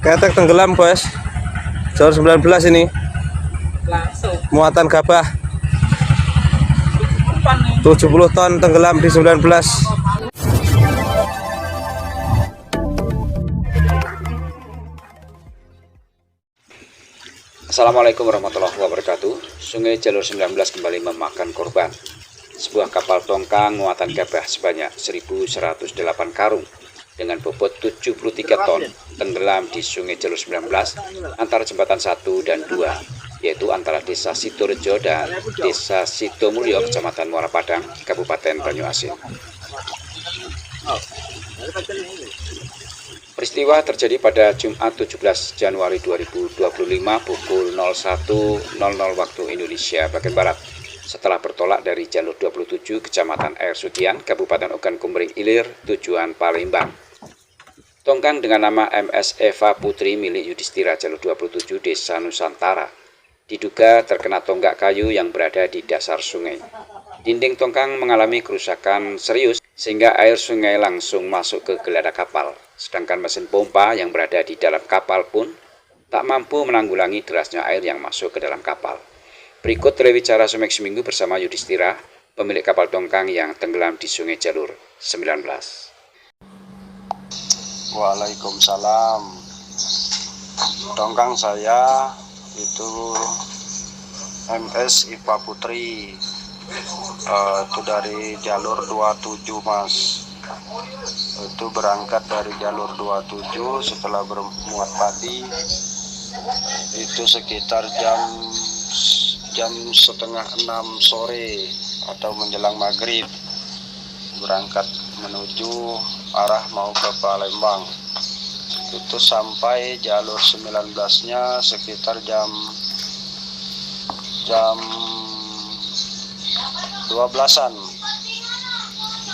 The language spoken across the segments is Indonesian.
Ketek tenggelam, Bos. Jalur 19 ini. Langsung. Muatan gabah 70 ton tenggelam di 19. Assalamualaikum warahmatullahi wabarakatuh. Sungai Jalur 19 kembali memakan korban. Sebuah kapal tongkang muatan gabah sebanyak 1.108 karung dengan bobot 73 ton tenggelam di Sungai Jalur 19 antara jembatan 1 dan 2, yaitu antara Desa Sidorejo dan Desa Sidomulyo, Kecamatan Muara Padang, Kabupaten Banyuasin. Peristiwa terjadi pada Jumat 17 Januari 2025 pukul 01.00 waktu Indonesia bagian Barat, setelah bertolak dari jalur 27 Kecamatan Air Sugian, Kabupaten Ogan Komering Ilir, tujuan Palembang. Tongkang dengan nama MS Eva Putri milik Yudhistira jalur 27 Desa Nusantara diduga terkena tonggak kayu yang berada di dasar sungai. Dinding tongkang mengalami kerusakan serius sehingga air sungai langsung masuk ke geladak kapal. Sedangkan mesin pompa yang berada di dalam kapal pun tak mampu menanggulangi derasnya air yang masuk ke dalam kapal. Berikut telewicara Sumek Seminggu bersama Yudhistira, pemilik kapal tongkang yang tenggelam di Sungai Jalur 19. Waalaikumsalam. Tongkang saya itu MS Eva Putri, itu dari jalur 27 Mas. Itu berangkat dari jalur 27 setelah bermuat padi itu sekitar jam setengah 6 sore atau menjelang maghrib, berangkat menuju arah mau ke Palembang. Itu sampai jalur 19-nya sekitar jam 12-an,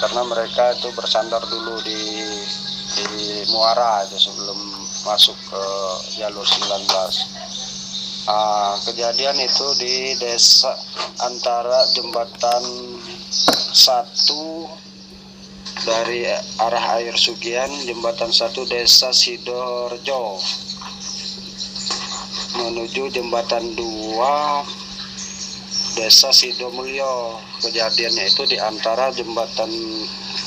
karena mereka itu bersandar dulu di Muara itu sebelum masuk ke jalur 19. Kejadian itu di desa antara jembatan 1 dari arah Air Sugian, jembatan 1 Desa Sidorejo menuju jembatan 2 Desa Sidomulyo. Kejadiannya itu di antara jembatan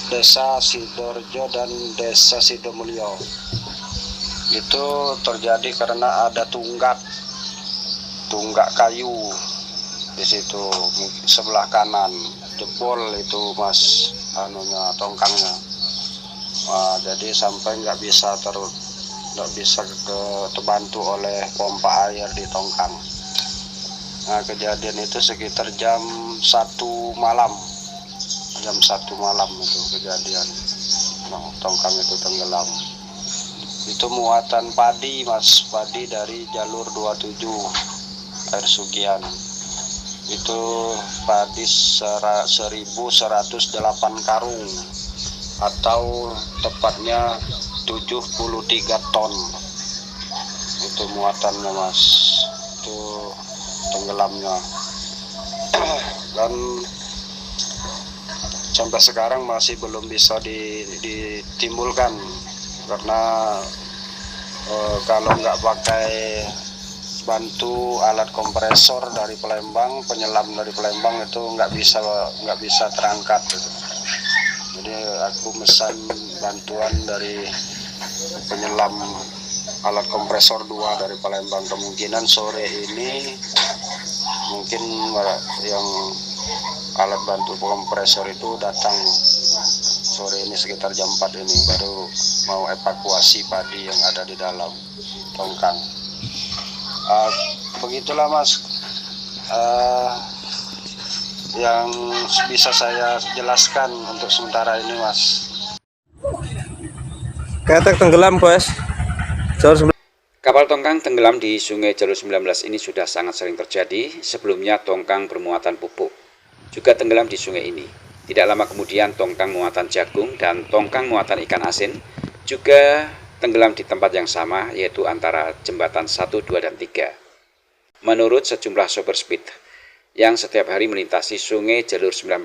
Desa Sidorejo dan Desa Sidomulyo. Itu terjadi karena ada tunggak kayu di situ sebelah kanan, jebol itu Mas tongkangnya. Jadi sampai nggak bisa terbantu oleh pompa air di tongkang. Kejadian itu sekitar jam 1 malam itu kejadian. Tongkang itu tenggelam. Itu muatan padi Mas, padi dari jalur 27 Air Sugian. Itu padi 1.108 karung atau tepatnya 73 ton. Itu muatannya Mas, itu tenggelamnya. Dan sampai sekarang masih belum bisa ditimbulkan karena kalau nggak pakai bantu alat kompresor dari Palembang, penyelam dari Palembang itu nggak bisa terangkat gitu. Jadi aku pesan bantuan dari penyelam alat kompresor 2 dari Palembang. Kemungkinan sore ini mungkin yang alat bantu kompresor itu datang sore ini sekitar jam 4 ini, baru mau evakuasi padi yang ada di dalam tongkang. Begitulah Mas yang bisa saya jelaskan untuk sementara ini Mas. Ketek tenggelam, Bos. Jalur 19. Kapal tongkang tenggelam di Sungai Jalur 19 ini sudah sangat sering terjadi. Sebelumnya tongkang bermuatan pupuk juga tenggelam di sungai ini. Tidak lama kemudian tongkang muatan jagung dan tongkang muatan ikan asin juga tenggelam di tempat yang sama, yaitu antara jembatan 1, 2, dan 3. Menurut sejumlah sopir speed yang setiap hari melintasi Sungai Jalur 19,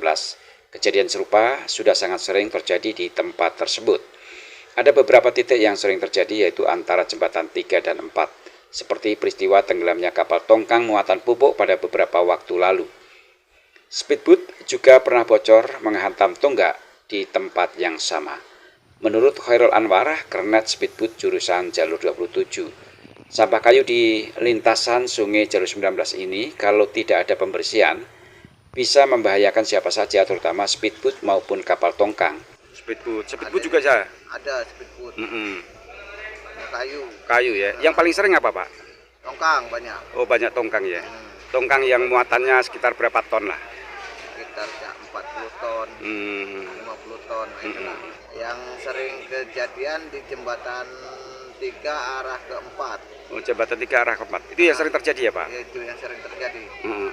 kejadian serupa sudah sangat sering terjadi di tempat tersebut. Ada beberapa titik yang sering terjadi yaitu antara jembatan 3 dan 4, seperti peristiwa tenggelamnya kapal tongkang muatan pupuk pada beberapa waktu lalu. Speedboat juga pernah bocor menghantam tonggak di tempat yang sama. Menurut Khairul Anwar, kernet speedboat jurusan jalur 27, sampah kayu di lintasan sungai jalur 19 ini kalau tidak ada pembersihan bisa membahayakan siapa saja, terutama speedboat maupun kapal tongkang. Speedboat juga saya. Ada speedboat. Kayu. Kayu ya. Yang paling sering apa, Pak? Tongkang banyak. Oh, banyak tongkang ya. Tongkang yang muatannya sekitar berapa ton lah? Sekitar 40 ton, 50 ton. Itulah. Yang sering kejadian di jembatan 3 arah ke 4. Oh, jembatan 3 arah ke 4. Itu yang sering terjadi ya, Pak? Ya, itu yang sering terjadi.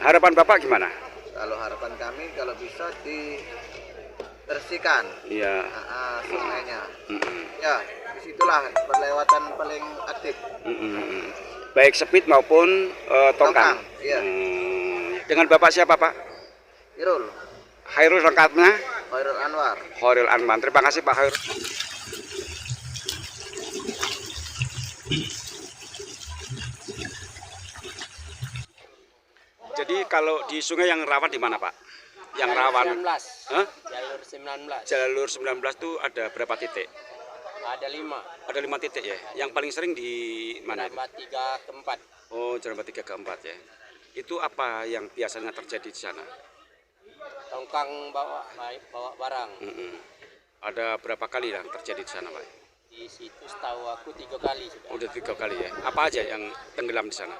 Harapan Bapak gimana? Kalau harapan kami kalau bisa dibersihkan. Iya. Sungainya. Ya, disitulah perlewatan paling aktif. Baik speed maupun tongkang. Iya. Dengan Bapak siapa, Pak? Khairul lengkapnya? Khairul Anwar. Khairul Anwar. Terima kasih, Pak Khairul. Jadi kalau di sungai yang rawan di mana, Pak? Yang rawan 19. Hah? Jalur 19. Jalur 19 itu ada berapa titik? Ada 5. Ada 5 titik ya. Yang paling sering di mana? Jalan 3 ke 4. Oh, jalan 3 ke 4 ya. Itu apa yang biasanya terjadi di sana? Tongkang bawa barang. Ada berapa kali yang terjadi di sana, Pak? Di situ setahu aku 3 kali sudah. Udah 3 kali ya. Apa aja yang tenggelam di sana?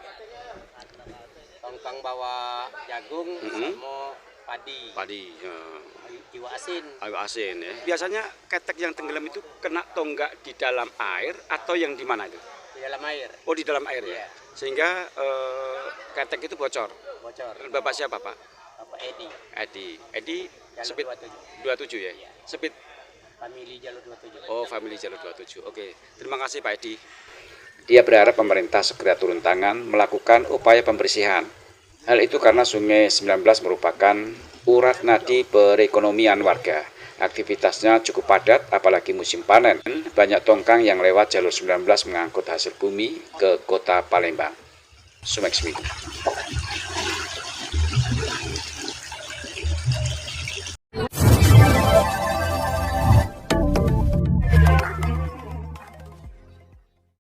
Tongkang bawa jagung sama padi. Iwa asin. Air asin ya. Biasanya ketek yang tenggelam itu kena tonggak di dalam air atau yang di mana itu? Di dalam air. Oh, di dalam air ya. Iya. Sehingga ketek itu bocor. Bocor. Bapak siapa, Pak? Bapak Edi. Edi Jalur speed 27 ya. Iya. Speed. Family jalur 27. Oh, family jalur 27. Oke. Terima kasih, Pak Edi. Dia berharap pemerintah segera turun tangan melakukan upaya pembersihan. Hal itu karena Sungai 19 merupakan urat nadi perekonomian warga. Aktivitasnya cukup padat, apalagi musim panen. Banyak tongkang yang lewat jalur 19 mengangkut hasil bumi ke kota Palembang. Sumex Minggu.